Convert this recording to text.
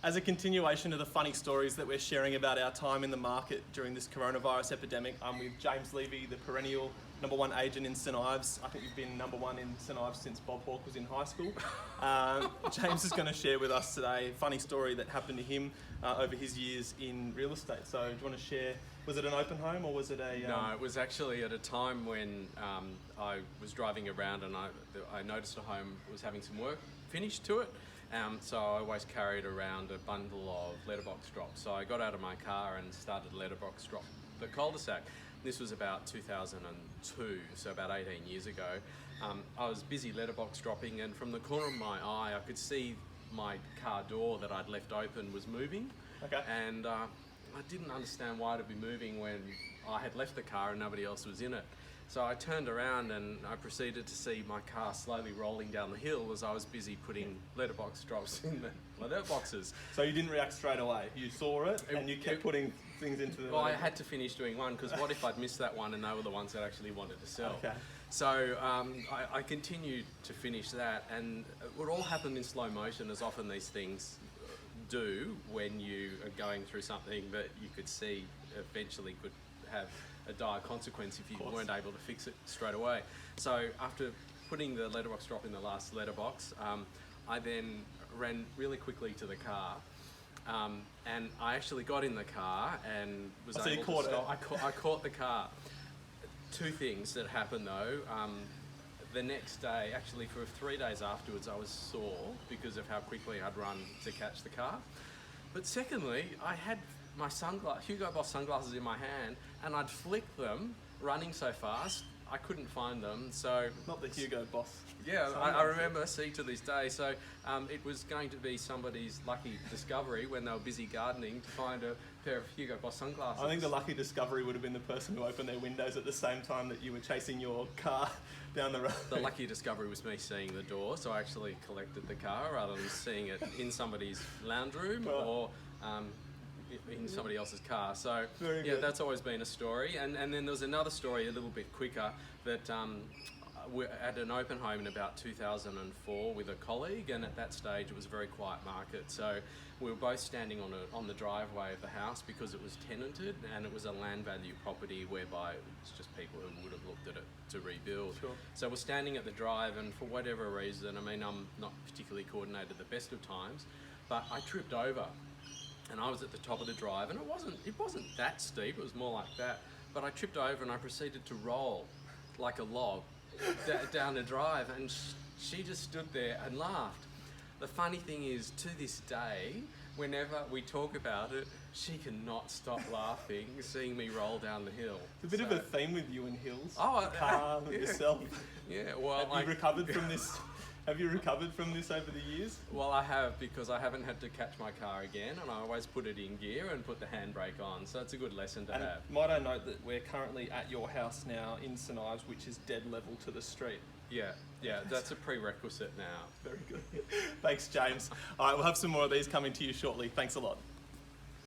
As a continuation of the funny stories that we're sharing about our time in the market during this coronavirus epidemic, I'm with James Levy, the perennial #1 agent in St Ives. I think you've been #1 in St Ives since Bob Hawke was in high school. James is going to share with us today a funny story that happened to him over his years in real estate. So do you want to share, was it an open home or was it a... No, it was actually at a time when I was driving around and I noticed a home was having some work finished to it. So I always carried around a bundle of letterbox drops. So I got out of my car and started letterbox drop the cul-de-sac. This was about 2002, so about 18 years ago. I was busy letterbox dropping, and from the corner of my eye I could see my car door that I'd left open was moving. Okay. And I didn't understand why it'd be moving when I had left the car and nobody else was in it. So I turned around and I proceeded to see my car slowly rolling down the hill as I was busy putting letterbox drops in the letterboxes. So you didn't react straight away? You saw it and you kept putting things into the... Well, I had to finish doing one because what if I'd missed that one and they were the ones that actually wanted to sell? Okay. So I continued to finish that, and it would all happen in slow motion, as often these things do when you are going through something that you could see eventually could have a dire consequence if you weren't able to fix it straight away. So after putting the letterbox drop in the last letterbox, I then ran really quickly to the car, and I actually got in the car and was able to stop. I caught the car. Two things that happened though. The next day, actually for 3 days afterwards, I was sore because of how quickly I'd run to catch the car. But secondly, I had my Hugo Boss sunglasses in my hand, and I'd flicked them running so fast I couldn't find them. So not the Hugo Boss. Yeah, I remember, see to this day. So it was going to be somebody's lucky discovery when they were busy gardening to find a pair of Hugo Boss sunglasses. I think the lucky discovery would have been the person who opened their windows at the same time that you were chasing your car down the road. The lucky discovery was me seeing the door, so I actually collected the car rather than seeing it in somebody's lounge room or in somebody else's car. So yeah, that's always been a story. And then there was another story a little bit quicker that we're at an open home in about 2004 with a colleague, and at that stage it was a very quiet market. So we were both standing on the driveway of the house because it was tenanted, and it was a land value property whereby it was just people who would have looked at it to rebuild. Sure. So we're standing at the drive, and for whatever reason, I mean, I'm not particularly coordinated the best of times, but I tripped over. And I was at the top of the drive, and it wasn't that steep, it was more like that, but I tripped over and I proceeded to roll like a log down the drive, and she just stood there and laughed. The funny thing is, to this day, whenever we talk about it, she cannot stop laughing seeing me roll down the hill. It's a bit of a theme with you in hills. Oh, the car, yeah. yourself. Yeah, well, Have you recovered from this? Have you recovered from this over the years? Well, I have, because I haven't had to catch my car again, and I always put it in gear and put the handbrake on, so it's a good lesson to have. Might I note that we're currently at your house now in St Ives, which is dead level to the street. Yeah, that's a prerequisite now. Very good. Thanks, James. All right, we'll have some more of these coming to you shortly. Thanks a lot.